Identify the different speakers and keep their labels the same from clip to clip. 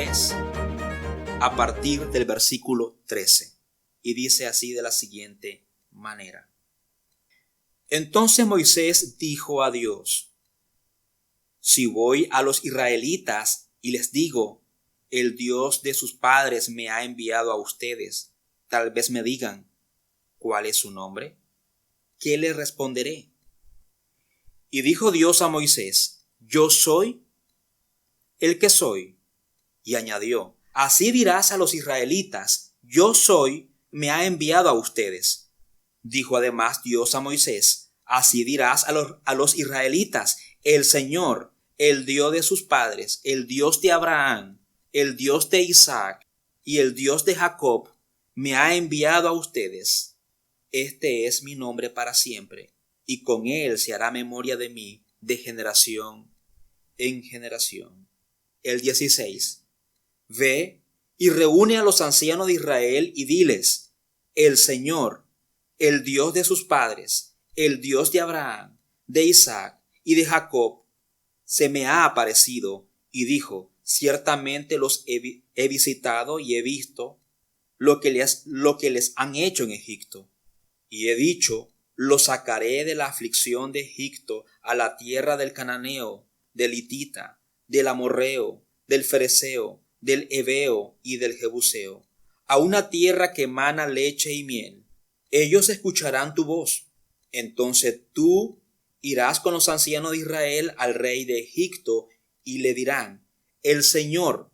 Speaker 1: 3, a partir del versículo 13, y dice así de la siguiente manera. Entonces Moisés dijo a Dios: si voy a los israelitas y les digo, el Dios de sus padres me ha enviado a ustedes, tal vez me digan, ¿cuál es su nombre? ¿Qué les responderé? Y dijo Dios a Moisés: yo soy el que soy. Y añadió: así dirás a los israelitas, yo soy, me ha enviado a ustedes. Dijo además Dios a Moisés: así dirás a los israelitas, el Señor, el Dios de sus padres, el Dios de Abraham, el Dios de Isaac y el Dios de Jacob, me ha enviado a ustedes. Este es mi nombre para siempre, y con él se hará memoria de mí de generación en generación. El 16. Ve y reúne a los ancianos de Israel y diles: el Señor, el Dios de sus padres, el Dios de Abraham, de Isaac y de Jacob, se me ha aparecido y dijo: ciertamente los he visitado y he visto lo que les han hecho en Egipto. Y he dicho: los sacaré de la aflicción de Egipto a la tierra del cananeo, del hitita, del amorreo, del fereceo, del heveo y del jebuseo, a una tierra que emana leche y miel. Ellos escucharán tu voz. Entonces tú irás con los ancianos de Israel al rey de Egipto y le dirán: el Señor,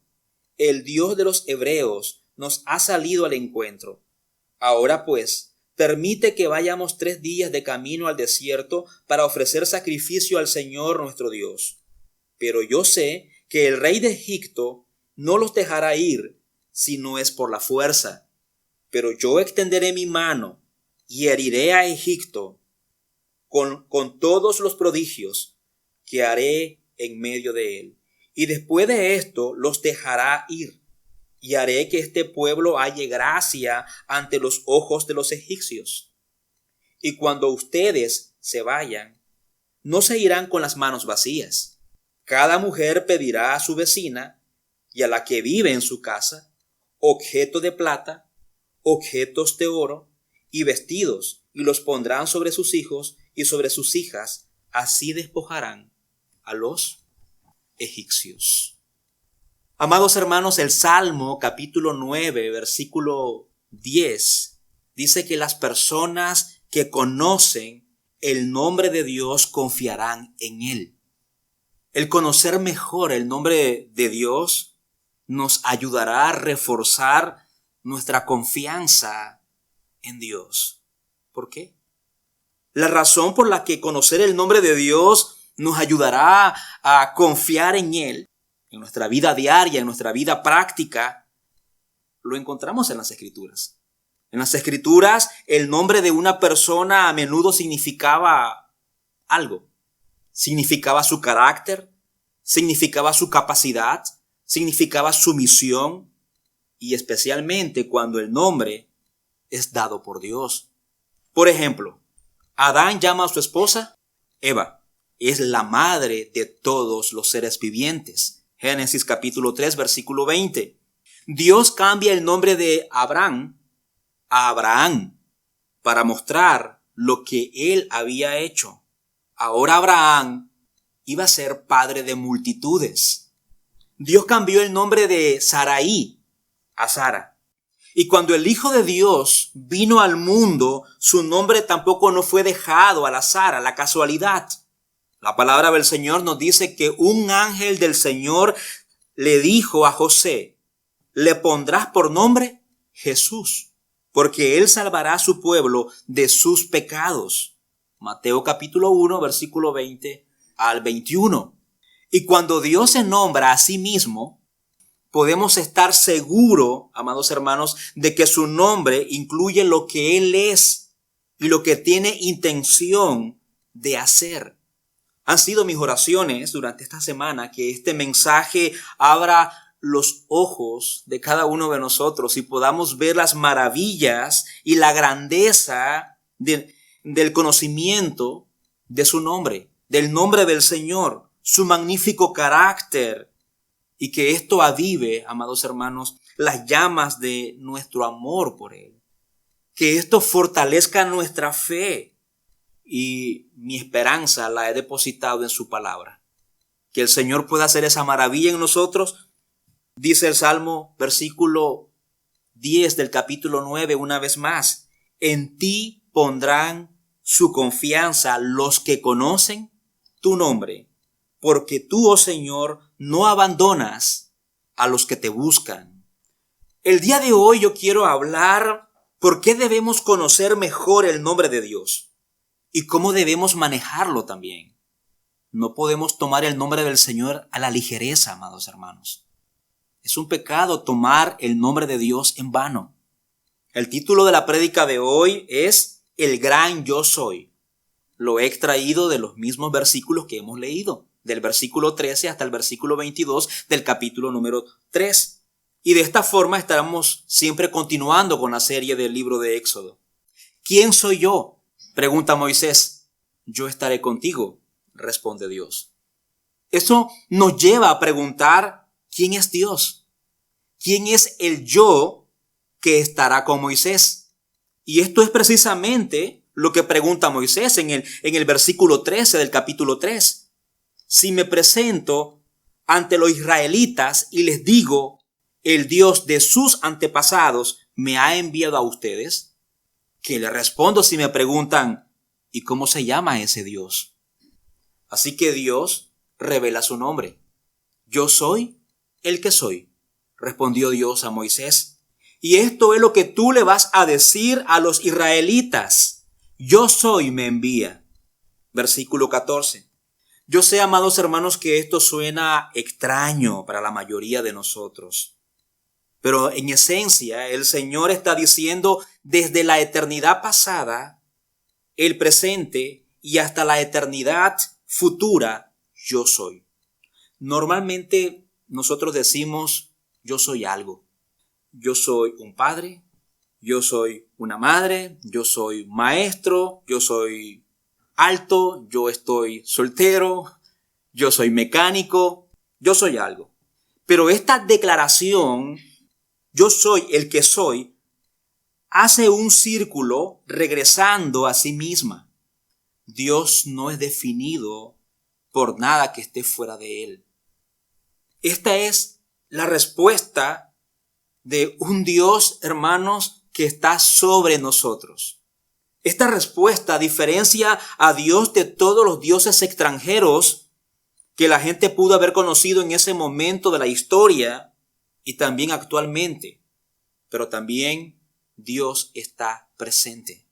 Speaker 1: el Dios de los hebreos, nos ha salido al encuentro. Ahora pues, permite que vayamos 3 días de camino al desierto para ofrecer sacrificio al Señor nuestro Dios. Pero yo sé que el rey de Egipto no los dejará ir si no es por la fuerza. Pero yo extenderé mi mano y heriré a Egipto con todos los prodigios que haré en medio de él. Y después de esto los dejará ir. Y haré que este pueblo halle gracia ante los ojos de los egipcios. Y cuando ustedes se vayan, no se irán con las manos vacías. Cada mujer pedirá a su vecina y a la que vive en su casa objeto de plata, objetos de oro y vestidos, y los pondrán sobre sus hijos y sobre sus hijas. Así despojarán a los egipcios. Amados hermanos, el Salmo capítulo 9, versículo 10, dice que las personas que conocen el nombre de Dios confiarán en Él. El conocer mejor el nombre de Dios nos ayudará a reforzar nuestra confianza en Dios. ¿Por qué? La razón por la que conocer el nombre de Dios nos ayudará a confiar en Él, en nuestra vida diaria, en nuestra vida práctica, lo encontramos en las Escrituras. En las Escrituras, el nombre de una persona a menudo significaba algo. Significaba su carácter, significaba su capacidad, significaba su misión, y especialmente cuando el nombre es dado por Dios. Por ejemplo, Adán llama a su esposa Eva. Es la madre de todos los seres vivientes. Génesis capítulo 3, versículo 20. Dios cambia el nombre de Abraham a Abraham para mostrar lo que él había hecho. Ahora Abraham iba a ser padre de multitudes. Dios cambió el nombre de Sarai a Sara. Y cuando el Hijo de Dios vino al mundo, su nombre tampoco no fue dejado al azar, a la casualidad. La palabra del Señor nos dice que un ángel del Señor le dijo a José: le pondrás por nombre Jesús, porque él salvará a su pueblo de sus pecados. Mateo capítulo 1, versículo 20 al 21. Y cuando Dios se nombra a sí mismo, podemos estar seguros, amados hermanos, de que su nombre incluye lo que Él es y lo que tiene intención de hacer. Han sido mis oraciones durante esta semana que este mensaje abra los ojos de cada uno de nosotros y podamos ver las maravillas y la grandeza del conocimiento de su nombre, del nombre del Señor, su magnífico carácter, y que esto avive, amados hermanos, las llamas de nuestro amor por Él. Que esto fortalezca nuestra fe, y mi esperanza la he depositado en su palabra. Que el Señor pueda hacer esa maravilla en nosotros. Dice el Salmo, versículo 10 del capítulo 9, una vez más: en ti pondrán su confianza los que conocen tu nombre, porque tú, oh Señor, no abandonas a los que te buscan. El día de hoy yo quiero hablar por qué debemos conocer mejor el nombre de Dios y cómo debemos manejarlo también. No podemos tomar el nombre del Señor a la ligereza, amados hermanos. Es un pecado tomar el nombre de Dios en vano. El título de la prédica de hoy es El gran yo soy. Lo he extraído de los mismos versículos que hemos leído, del versículo 13 hasta el versículo 22 del capítulo número 3. Y de esta forma estaremos siempre continuando con la serie del libro de Éxodo. ¿Quién soy yo?, pregunta Moisés. Yo estaré contigo, responde Dios. Eso nos lleva a preguntar: ¿quién es Dios? ¿Quién es el yo que estará con Moisés? Y esto es precisamente lo que pregunta Moisés en el versículo 13 del capítulo 3. Si me presento ante los israelitas y les digo: el Dios de sus antepasados me ha enviado a ustedes, ¿qué le respondo si me preguntan: ¿y cómo se llama ese Dios? Así que Dios revela su nombre. Yo soy el que soy, respondió Dios a Moisés. Y esto es lo que tú le vas a decir a los israelitas: yo soy me envía. Versículo 14. Yo sé, amados hermanos, que esto suena extraño para la mayoría de nosotros. Pero en esencia, el Señor está diciendo desde la eternidad pasada, el presente y hasta la eternidad futura: yo soy. Normalmente nosotros decimos: yo soy algo. Yo soy un padre, yo soy una madre, yo soy maestro, yo soy alto, yo estoy soltero, yo soy mecánico, yo soy algo. Pero esta declaración, yo soy el que soy, hace un círculo regresando a sí misma. Dios no es definido por nada que esté fuera de Él. Esta es la respuesta de un Dios, hermanos, que está sobre nosotros. Esta respuesta diferencia a Dios de todos los dioses extranjeros que la gente pudo haber conocido en ese momento de la historia y también actualmente. Pero también Dios está presente.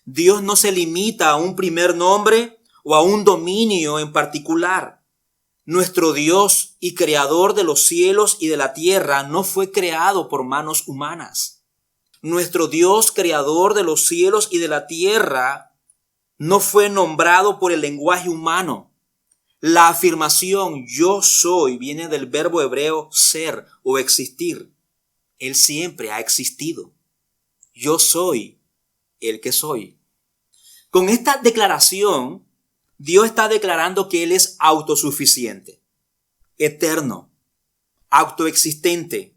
Speaker 1: Dios no se limita a un primer nombre o a un dominio en particular. Nuestro Dios y creador de los cielos y de la tierra no fue creado por manos humanas. Nuestro Dios, creador de los cielos y de la tierra, no fue nombrado por el lenguaje humano. La afirmación yo soy viene del verbo hebreo ser o existir. Él siempre ha existido. Yo soy el que soy. Con esta declaración, Dios está declarando que Él es autosuficiente, eterno, autoexistente,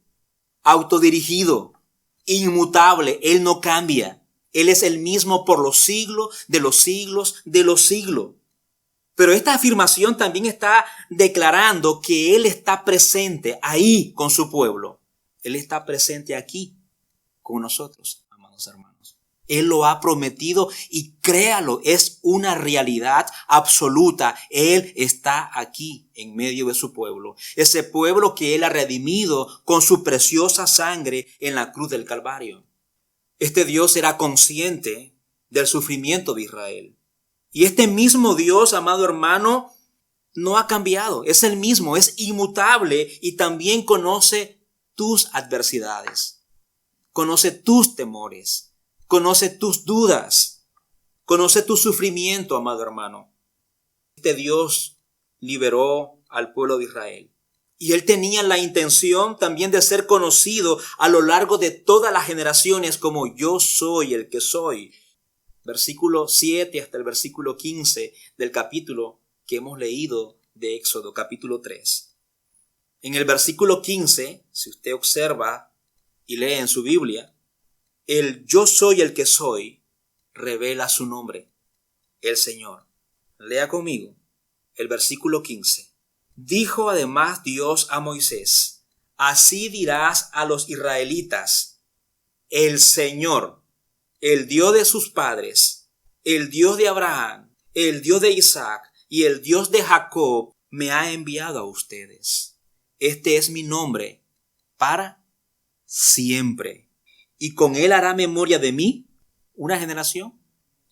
Speaker 1: autodirigido, inmutable. Él no cambia. Él es el mismo por los siglos de los siglos de los siglos. Pero esta afirmación también está declarando que Él está presente ahí con su pueblo. Él está presente aquí con nosotros, amados hermanos. Él lo ha prometido y créalo, es una realidad absoluta. Él está aquí en medio de su pueblo. Ese pueblo que Él ha redimido con su preciosa sangre en la cruz del Calvario. Este Dios era consciente del sufrimiento de Israel. Y este mismo Dios, amado hermano, no ha cambiado. Es el mismo, es inmutable y también conoce tus adversidades. Conoce tus temores. Conoce tus dudas. Conoce tu sufrimiento, amado hermano. Este Dios liberó al pueblo de Israel. Y Él tenía la intención también de ser conocido a lo largo de todas las generaciones como yo soy el que soy. Versículo 7 hasta el versículo 15 del capítulo que hemos leído de Éxodo, capítulo 3. En el versículo 15, si usted observa y lee en su Biblia, el yo soy el que soy revela su nombre, el Señor. Lea conmigo el versículo 15. Dijo además Dios a Moisés: así dirás a los israelitas: el Señor, el Dios de sus padres, el Dios de Abraham, el Dios de Isaac y el Dios de Jacob, me ha enviado a ustedes. Este es mi nombre para siempre. Y con él hará memoria de mí una generación,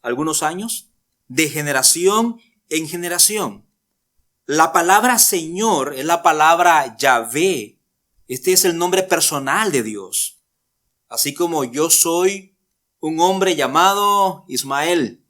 Speaker 1: algunos años, de generación en generación. La palabra Señor es la palabra Yahvé. Este es el nombre personal de Dios. Así como yo soy un hombre llamado Ismael,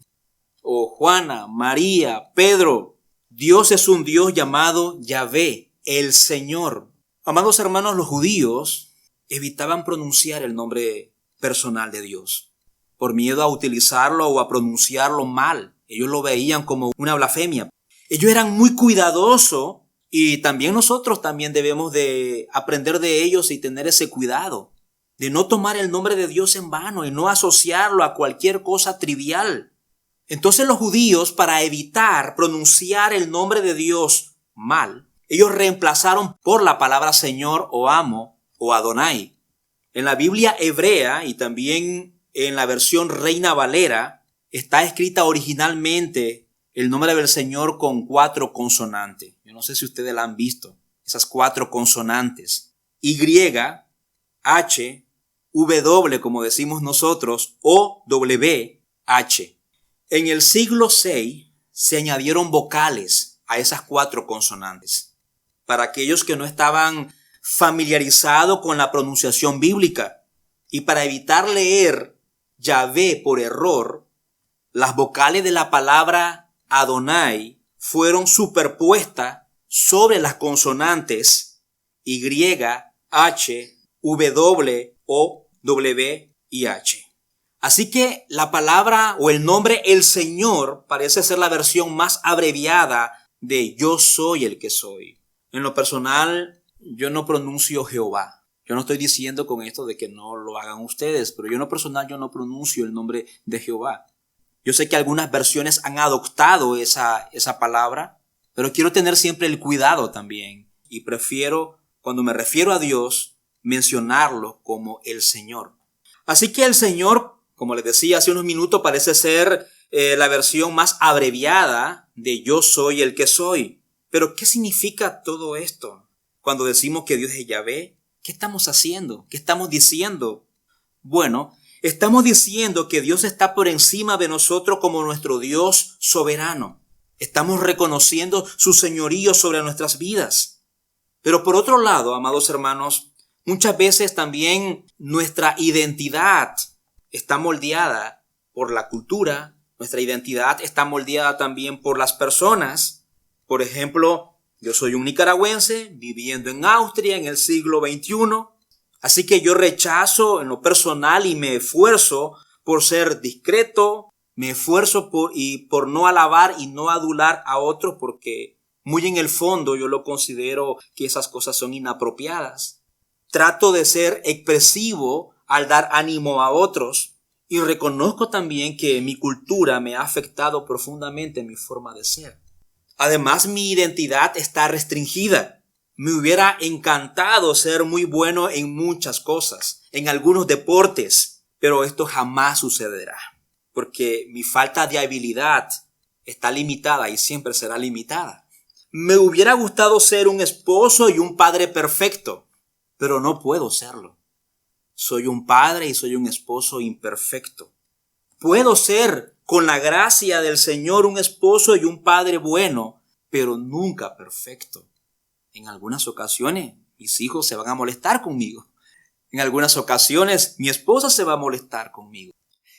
Speaker 1: o Juana, María, Pedro, Dios es un Dios llamado Yahvé, el Señor. Amados hermanos, los judíos evitaban pronunciar el nombre personal de Dios por miedo a utilizarlo o a pronunciarlo mal. Ellos lo veían como una blasfemia. Ellos eran muy cuidadosos y también nosotros también debemos de aprender de ellos y tener ese cuidado de no tomar el nombre de Dios en vano y no asociarlo a cualquier cosa trivial. Entonces los judíos, para evitar pronunciar el nombre de Dios mal, ellos reemplazaron por la palabra Señor o amo o Adonai. En la Biblia hebrea y también en la versión Reina Valera está escrita originalmente el nombre del Señor con 4 consonantes. Yo no sé si ustedes la han visto, esas 4 consonantes. Y, H, W, como decimos nosotros, O, W, H. En el siglo VI se añadieron vocales a esas 4 consonantes. Para aquellos que no estaban familiarizados con la pronunciación bíblica y para evitar leer Yahvé por error, las vocales de la palabra Adonai fueron superpuestas sobre las consonantes Y, H, W, O, W y H. Así que la palabra o el nombre el Señor parece ser la versión más abreviada de yo soy el que soy. En lo personal, yo no pronuncio Jehová. Yo no estoy diciendo con esto de que no lo hagan ustedes, pero yo en lo personal yo no pronuncio el nombre de Jehová. Yo sé que algunas versiones han adoptado esa palabra, pero quiero tener siempre el cuidado también. Y prefiero, cuando me refiero a Dios, mencionarlo como el Señor. Así que el Señor, como les decía hace unos minutos, parece ser la versión más abreviada de yo soy el que soy. Pero ¿qué significa todo esto? Cuando decimos que Dios es Yahvé, ¿qué estamos haciendo? ¿Qué estamos diciendo? Bueno, estamos diciendo que Dios está por encima de nosotros como nuestro Dios soberano. Estamos reconociendo su señorío sobre nuestras vidas. Pero por otro lado, amados hermanos, muchas veces también nuestra identidad está moldeada por la cultura, nuestra identidad está moldeada también por las personas. Por ejemplo, yo soy un nicaragüense viviendo en Austria en el siglo XXI, así que yo rechazo en lo personal y me esfuerzo por ser discreto, me esfuerzo por no alabar y no adular a otros porque muy en el fondo yo lo considero que esas cosas son inapropiadas. Trato de ser expresivo al dar ánimo a otros y reconozco también que mi cultura me ha afectado profundamente en mi forma de ser. Además, mi identidad está restringida. Me hubiera encantado ser muy bueno en muchas cosas, en algunos deportes, pero esto jamás sucederá, porque mi falta de habilidad está limitada y siempre será limitada. Me hubiera gustado ser un esposo y un padre perfecto, pero no puedo serlo. Soy un padre y soy un esposo imperfecto. Puedo ser, con la gracia del Señor, un esposo y un padre bueno, pero nunca perfecto. En algunas ocasiones, mis hijos se van a molestar conmigo. En algunas ocasiones, mi esposa se va a molestar conmigo.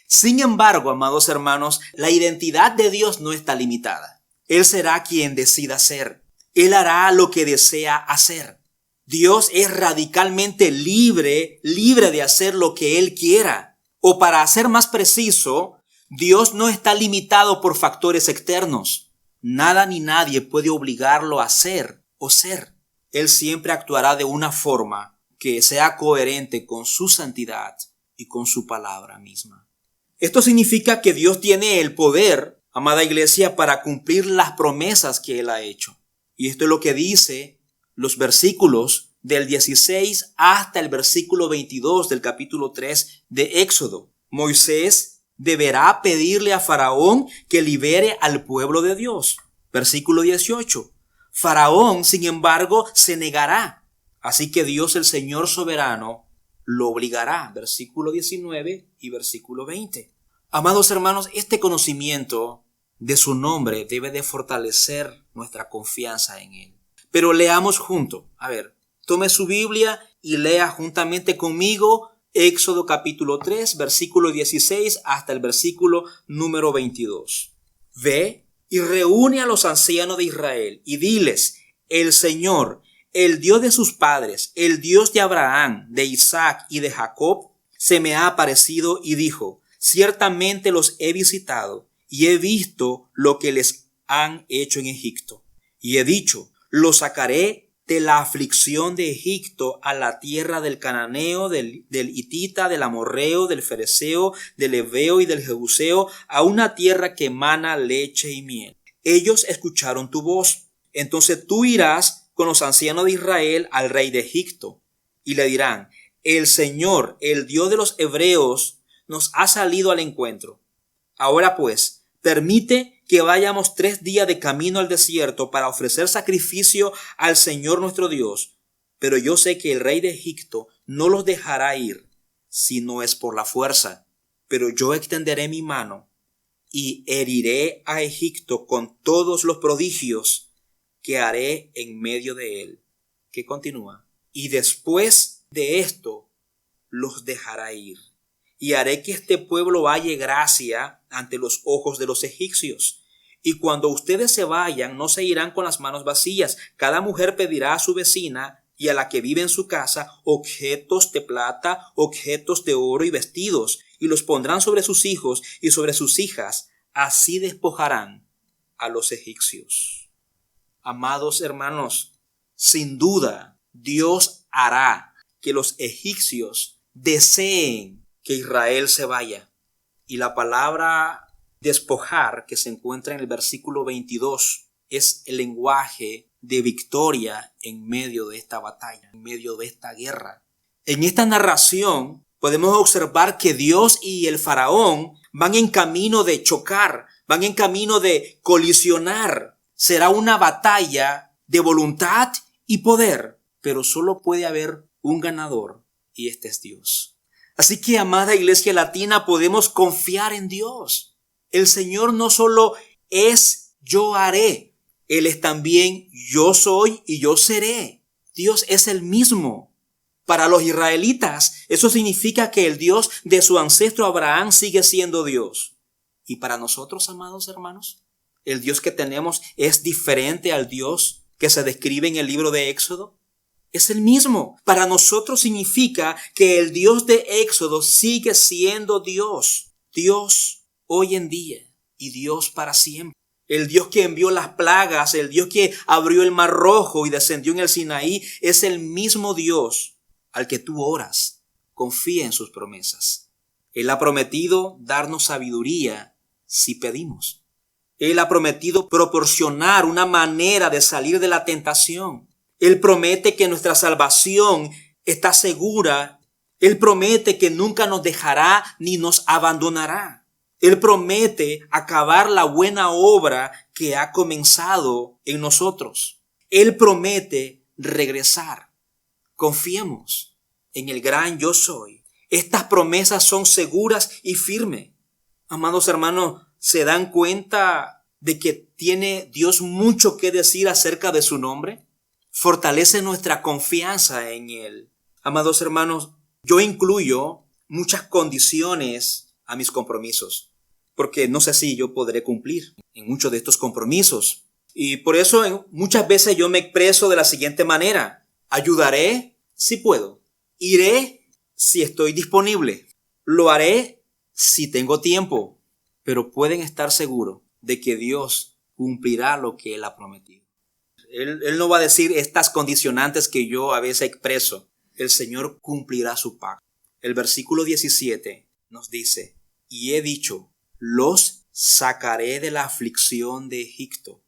Speaker 1: Sin embargo, amados hermanos, la identidad de Dios no está limitada. Él será quien decida ser. Él hará lo que desea hacer. Dios es radicalmente libre de hacer lo que Él quiera. O para ser más preciso, Dios no está limitado por factores externos. Nada ni nadie puede obligarlo a ser o ser. Él siempre actuará de una forma que sea coherente con su santidad y con su palabra misma. Esto significa que Dios tiene el poder, amada iglesia, para cumplir las promesas que Él ha hecho. Y esto es lo que dice los versículos del 16 hasta el versículo 22 del capítulo 3 de Éxodo. Moisés deberá pedirle a Faraón que libere al pueblo de Dios. Versículo 18. Faraón, sin embargo, se negará. Así que Dios, el Señor soberano, lo obligará. Versículo 19 y versículo 20. Amados hermanos, este conocimiento de su nombre debe de fortalecer nuestra confianza en Él. Pero leamos juntos. A ver, tome su Biblia y lea juntamente conmigo Éxodo capítulo 3, versículo 16 hasta el versículo número 22. Ve y reúne a los ancianos de Israel y diles: el Señor, el Dios de sus padres, el Dios de Abraham, de Isaac y de Jacob, se me ha aparecido y dijo: ciertamente los he visitado y he visto lo que les han hecho en Egipto. Y he dicho: los sacaré de la aflicción de Egipto a la tierra del cananeo, del hitita, del amorreo, del fereceo, del heveo y del jebuseo, a una tierra que emana leche y miel. Ellos escucharon tu voz. Entonces tú irás con los ancianos de Israel al rey de Egipto y le dirán: el Señor, el Dios de los hebreos, nos ha salido al encuentro. Ahora pues, permite que vayamos 3 días de camino al desierto para ofrecer sacrificio al Señor nuestro Dios. Pero yo sé que el rey de Egipto no los dejará ir, si no es por la fuerza. Pero yo extenderé mi mano y heriré a Egipto con todos los prodigios que haré en medio de él. ¿Qué continúa? Y después de esto los dejará ir. Y haré que este pueblo halle gracia ante los ojos de los egipcios. Y cuando ustedes se vayan, no se irán con las manos vacías. Cada mujer pedirá a su vecina y a la que vive en su casa objetos de plata, objetos de oro y vestidos, y los pondrán sobre sus hijos y sobre sus hijas. Así despojarán a los egipcios. Amados hermanos, sin duda Dios hará que los egipcios deseen que Israel se vaya. Y la palabra despojar, que se encuentra en el versículo 22, es el lenguaje de victoria en medio de esta batalla, en medio de esta guerra. En esta narración podemos observar que Dios y el faraón van en camino de chocar, van en camino de colisionar. Será una batalla de voluntad y poder, pero solo puede haber un ganador, y este es Dios. Así que, amada Iglesia Latina, podemos confiar en Dios. El Señor no solo es yo haré, Él es también yo soy y yo seré. Dios es el mismo. Para los israelitas, eso significa que el Dios de su ancestro Abraham sigue siendo Dios. Y para nosotros, amados hermanos, el Dios que tenemos es diferente al Dios que se describe en el libro de Éxodo. Es el mismo. Para nosotros significa que el Dios de Éxodo sigue siendo Dios. Dios hoy en día y Dios para siempre. El Dios que envió las plagas, el Dios que abrió el mar rojo y descendió en el Sinaí, es el mismo Dios al que tú oras. Confía en sus promesas. Él ha prometido darnos sabiduría si pedimos. Él ha prometido proporcionar una manera de salir de la tentación. Él promete que nuestra salvación está segura. Él promete que nunca nos dejará ni nos abandonará. Él promete acabar la buena obra que ha comenzado en nosotros. Él promete regresar. Confiemos en el gran yo soy. Estas promesas son seguras y firmes. Amados hermanos, ¿se dan cuenta de que tiene Dios mucho que decir acerca de su nombre? Fortalece nuestra confianza en Él. Amados hermanos, yo incluyo muchas condiciones a mis compromisos, porque no sé si yo podré cumplir en muchos de estos compromisos. Y por eso muchas veces yo me expreso de la siguiente manera: ayudaré si puedo, iré si estoy disponible, lo haré si tengo tiempo, pero pueden estar seguros de que Dios cumplirá lo que Él ha prometido. Él no va a decir estas condicionantes que yo a veces expreso. El Señor cumplirá su pacto. El versículo 17 nos dice, y he dicho, los sacaré de la aflicción de Egipto,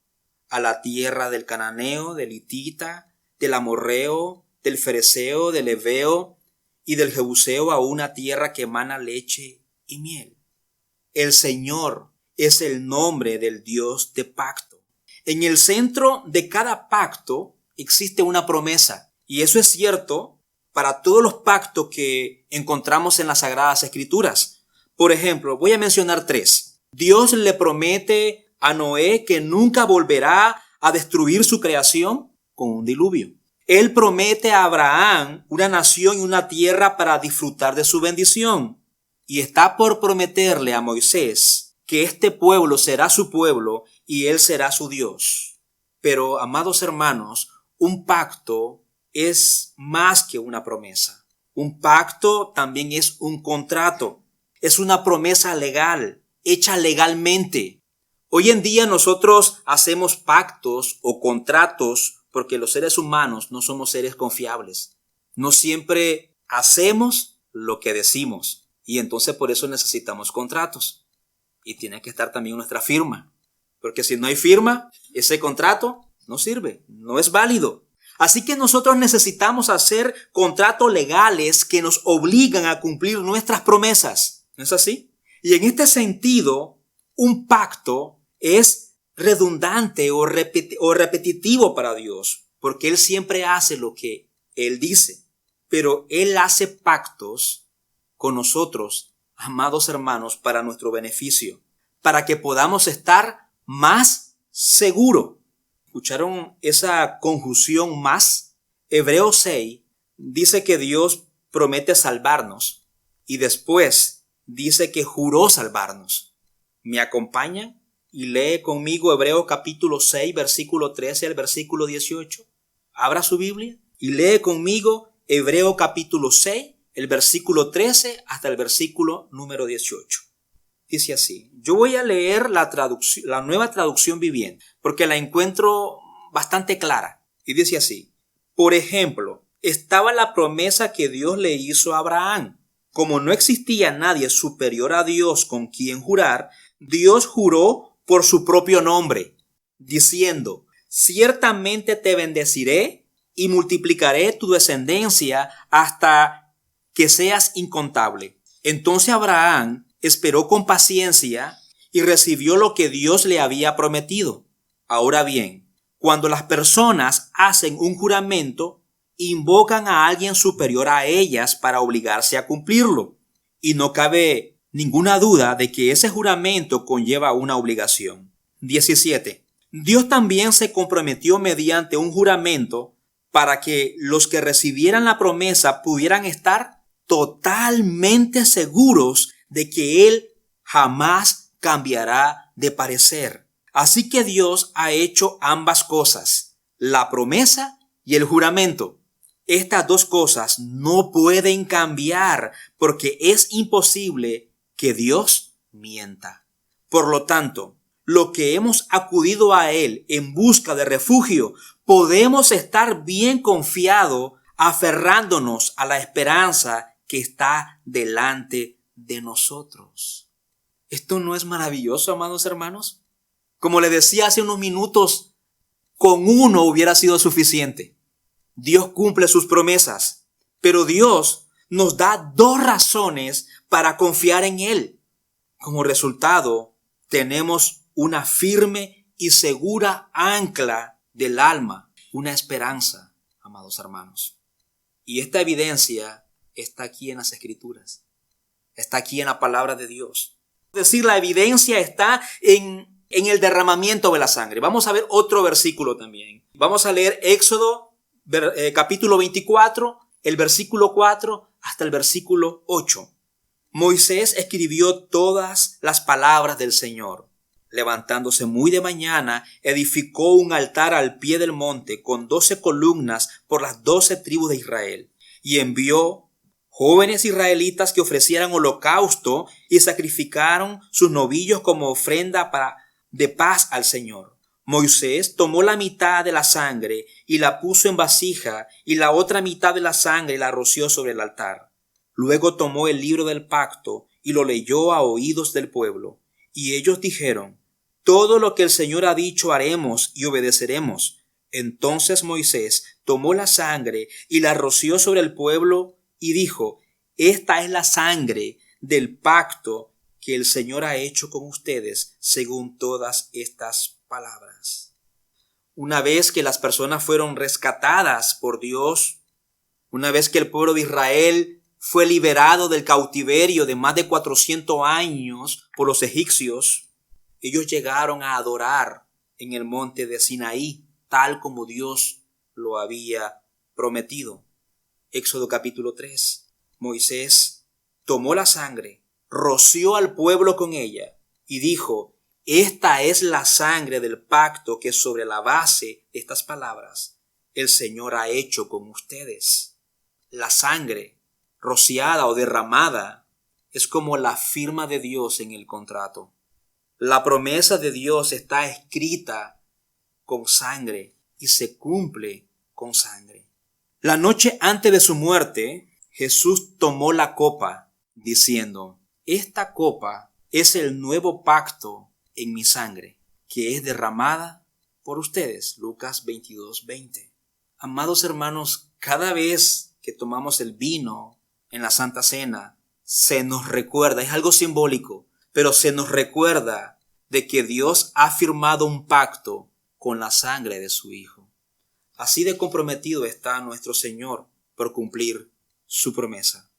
Speaker 1: a la tierra del cananeo, del hitita, del amorreo, del fereceo, del heveo y del jebuseo, a una tierra que emana leche y miel. El Señor es el nombre del Dios de pacto. En el centro de cada pacto existe una promesa, y eso es cierto para todos los pactos que encontramos en las Sagradas Escrituras. Por ejemplo, voy a mencionar 3. Dios le promete a Noé que nunca volverá a destruir su creación con un diluvio. Él promete a Abraham una nación y una tierra para disfrutar de su bendición. Y está por prometerle a Moisés que este pueblo será su pueblo y él será su Dios. Pero, amados hermanos, un pacto es más que una promesa. Un pacto también es un contrato. Es una promesa legal, hecha legalmente. Hoy en día nosotros hacemos pactos o contratos porque los seres humanos no somos seres confiables. No siempre hacemos lo que decimos y entonces por eso necesitamos contratos. Y tiene que estar también nuestra firma, porque si no hay firma, ese contrato no sirve, no es válido. Así que nosotros necesitamos hacer contratos legales que nos obligan a cumplir nuestras promesas. ¿No es así? Y en este sentido, un pacto es redundante o repetitivo para Dios, porque Él siempre hace lo que Él dice. Pero Él hace pactos con nosotros, amados hermanos, para nuestro beneficio, para que podamos estar más seguros. ¿Escucharon esa conjunción más? Hebreos 6 dice que Dios promete salvarnos y después dice que juró salvarnos. ¿Me acompañan? Y lee conmigo Hebreos capítulo 6, versículo 13 al versículo 18. Abra su Biblia y lee conmigo Hebreos capítulo 6, el versículo 13 hasta el versículo número 18. Dice así. Yo voy a leer la nueva traducción viviente, porque la encuentro bastante clara. Y dice así. Por ejemplo, estaba la promesa que Dios le hizo a Abraham. Como no existía nadie superior a Dios con quien jurar, Dios juró por su propio nombre, diciendo, ciertamente te bendeciré y multiplicaré tu descendencia hasta que seas incontable. Entonces Abraham esperó con paciencia y recibió lo que Dios le había prometido. Ahora bien, cuando las personas hacen un juramento, invocan a alguien superior a ellas para obligarse a cumplirlo. Y no cabe ninguna duda de que ese juramento conlleva una obligación. 17. Dios también se comprometió mediante un juramento para que los que recibieran la promesa pudieran estar totalmente seguros de que Él jamás cambiará de parecer. Así que Dios ha hecho ambas cosas, la promesa y el juramento. Estas dos cosas no pueden cambiar porque es imposible que Dios mienta. Por lo tanto, lo que hemos acudido a Él en busca de refugio, podemos estar bien confiados aferrándonos a la esperanza que está delante de nosotros. ¿Esto no es maravilloso, amados hermanos? Como le decía hace unos minutos, con uno hubiera sido suficiente. Dios cumple sus promesas, pero Dios nos da 2 razones para confiar en Él. Como resultado, tenemos una firme y segura ancla del alma, una esperanza, amados hermanos. Y esta evidencia está aquí en las Escrituras, está aquí en la palabra de Dios. Es decir, la evidencia está en el derramamiento de la sangre. Vamos a ver otro versículo también. Vamos a leer Éxodo capítulo 24, el versículo 4 hasta el versículo 8. Moisés escribió todas las palabras del Señor. Levantándose muy de mañana, edificó un altar al pie del monte con 12 columnas por las 12 tribus de Israel, y envió jóvenes israelitas que ofrecieran holocausto y sacrificaron sus novillos como ofrenda de paz al Señor. Moisés tomó la mitad de la sangre y la puso en vasija, y la otra mitad de la sangre la roció sobre el altar. Luego tomó el libro del pacto y lo leyó a oídos del pueblo. Y ellos dijeron: todo lo que el Señor ha dicho haremos y obedeceremos. Entonces Moisés tomó la sangre y la roció sobre el pueblo y dijo: esta es la sangre del pacto que el Señor ha hecho con ustedes según todas estas palabras. Una vez que las personas fueron rescatadas por Dios, una vez que el pueblo de Israel fue liberado del cautiverio de más de 400 años por los egipcios, ellos llegaron a adorar en el monte de Sinaí, tal como Dios lo había prometido. Éxodo capítulo 3. Moisés tomó la sangre, roció al pueblo con ella y dijo: esta es la sangre del pacto que sobre la base de estas palabras el Señor ha hecho con ustedes. La sangre rociada o derramada es como la firma de Dios en el contrato. La promesa de Dios está escrita con sangre y se cumple con sangre. La noche antes de su muerte, Jesús tomó la copa diciendo: esta copa es el nuevo pacto en mi sangre, que es derramada por ustedes. Lucas 22:20. Amados hermanos, cada vez que tomamos el vino en la Santa Cena, se nos recuerda, es algo simbólico, pero se nos recuerda de que Dios ha firmado un pacto con la sangre de su Hijo. Así de comprometido está nuestro Señor por cumplir su promesa.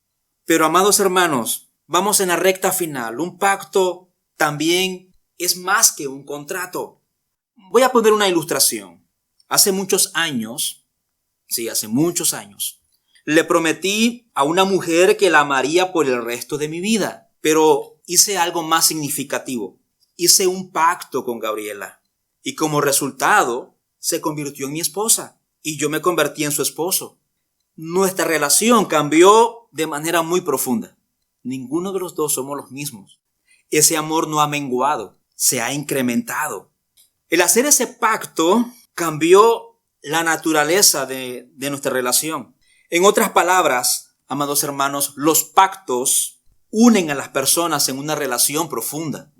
Speaker 1: Pero, amados hermanos, vamos en la recta final. Un pacto también es más que un contrato. Voy a poner una ilustración. Hace muchos años, le prometí a una mujer que la amaría por el resto de mi vida, pero hice algo más significativo. Hice un pacto con Gabriela y como resultado se convirtió en mi esposa y yo me convertí en su esposo. Nuestra relación cambió de manera muy profunda. Ninguno de los dos somos los mismos. Ese amor no ha menguado, se ha incrementado. El hacer ese pacto cambió la naturaleza de nuestra relación. En otras palabras, amados hermanos, los pactos unen a las personas en una relación profunda.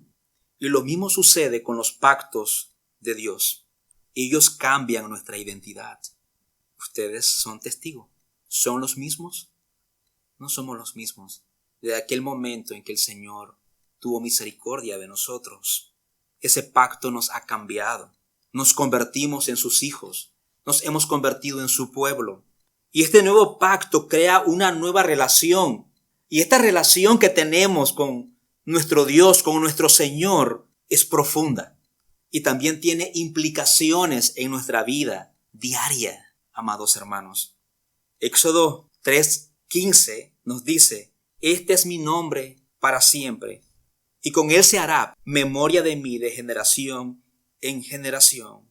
Speaker 1: Y lo mismo sucede con los pactos de Dios. Ellos cambian nuestra identidad. Ustedes son testigos. ¿Son los mismos? No somos los mismos. Desde aquel momento en que el Señor tuvo misericordia de nosotros, ese pacto nos ha cambiado. Nos convertimos en sus hijos. Nos hemos convertido en su pueblo. Y este nuevo pacto crea una nueva relación. Y esta relación que tenemos con nuestro Dios, con nuestro Señor, es profunda. Y también tiene implicaciones en nuestra vida diaria, amados hermanos. Éxodo 3:15 nos dice: este es mi nombre para siempre, y con él se hará memoria de mí de generación en generación.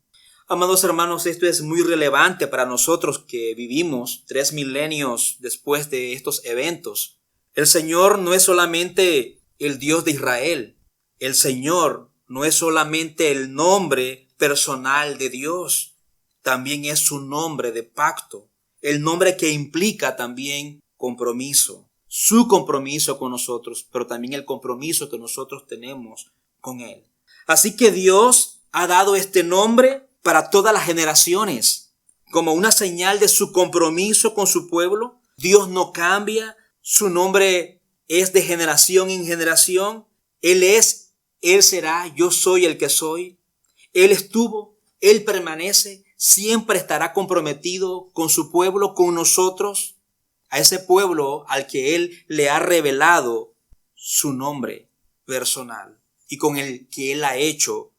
Speaker 1: Amados hermanos, esto es muy relevante para nosotros que vivimos 3 milenios después de estos eventos. El Señor no es solamente el Dios de Israel. El Señor no es solamente el nombre personal de Dios. También es su nombre de pacto. El nombre que implica también compromiso. Su compromiso con nosotros, pero también el compromiso que nosotros tenemos con Él. Así que Dios ha dado este nombre para todas las generaciones, como una señal de su compromiso con su pueblo. Dios no cambia, su nombre es de generación en generación. Él es, Él será, yo soy el que soy. Él estuvo, Él permanece, siempre estará comprometido con su pueblo, con nosotros, a ese pueblo al que Él le ha revelado su nombre personal y con el que Él ha hecho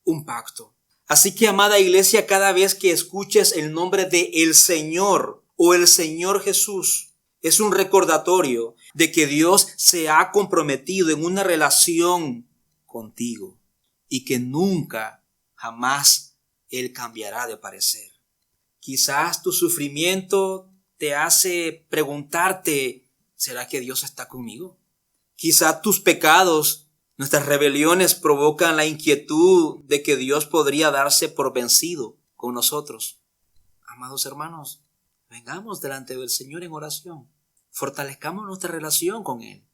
Speaker 1: un pacto. Así que, amada iglesia, cada vez que escuches el nombre de el Señor o el Señor Jesús, es un recordatorio de que Dios se ha comprometido en una relación contigo y que nunca, jamás Él cambiará de parecer. Quizás tu sufrimiento te hace preguntarte: ¿será que Dios está conmigo? Quizás tus pecados Nuestras rebeliones provocan la inquietud de que Dios podría darse por vencido con nosotros. Amados hermanos, vengamos delante del Señor en oración. Fortalezcamos nuestra relación con Él.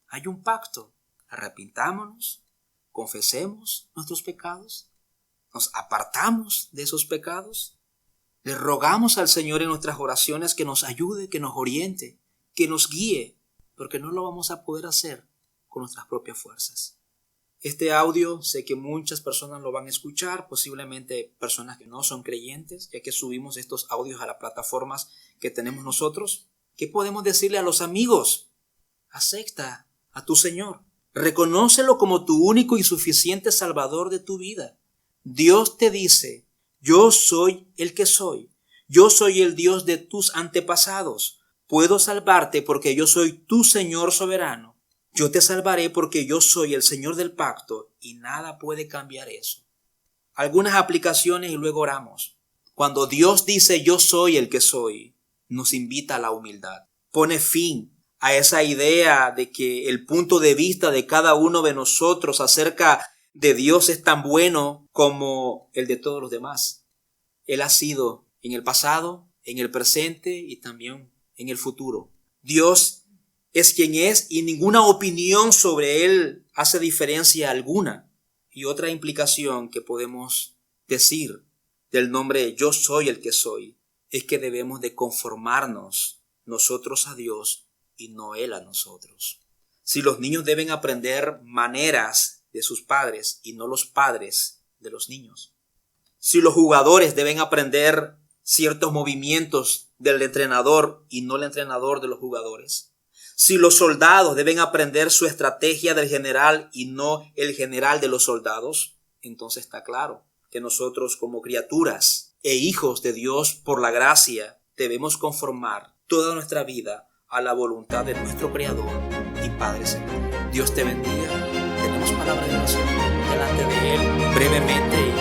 Speaker 1: Hay un pacto. Arrepintámonos, confesemos nuestros pecados, nos apartamos de esos pecados. Le rogamos al Señor en nuestras oraciones que nos ayude, que nos oriente, que nos guíe, porque no lo vamos a poder hacer con nuestras propias fuerzas. Este audio sé que muchas personas lo van a escuchar, posiblemente personas que no son creyentes, ya que subimos estos audios a las plataformas que tenemos nosotros. ¿Qué podemos decirle a los amigos? Acepta a tu Señor. Reconócelo como tu único y suficiente Salvador de tu vida. Dios te dice, yo soy el que soy. Yo soy el Dios de tus antepasados. Puedo salvarte porque yo soy tu Señor soberano. Yo te salvaré porque yo soy el Señor del pacto y nada puede cambiar eso. Algunas aplicaciones y luego oramos. Cuando Dios dice yo soy el que soy, nos invita a la humildad. Pone fin a esa idea de que el punto de vista de cada uno de nosotros acerca de Dios es tan bueno como el de todos los demás. Él ha sido en el pasado, en el presente y también en el futuro. Dios es quien es y ninguna opinión sobre Él hace diferencia alguna. Y otra implicación que podemos decir del nombre yo soy el que soy es que debemos de conformarnos nosotros a Dios y no Él a nosotros. Si los niños deben aprender maneras de sus padres y no los padres de los niños. Si los jugadores deben aprender ciertos movimientos del entrenador y no el entrenador de los jugadores. Si los soldados deben aprender su estrategia del general y no el general de los soldados, entonces está claro que nosotros como criaturas e hijos de Dios por la gracia debemos conformar toda nuestra vida a la voluntad de nuestro Creador y Padre Celestial. Dios te bendiga. Tenemos palabra de oración delante de Él brevemente.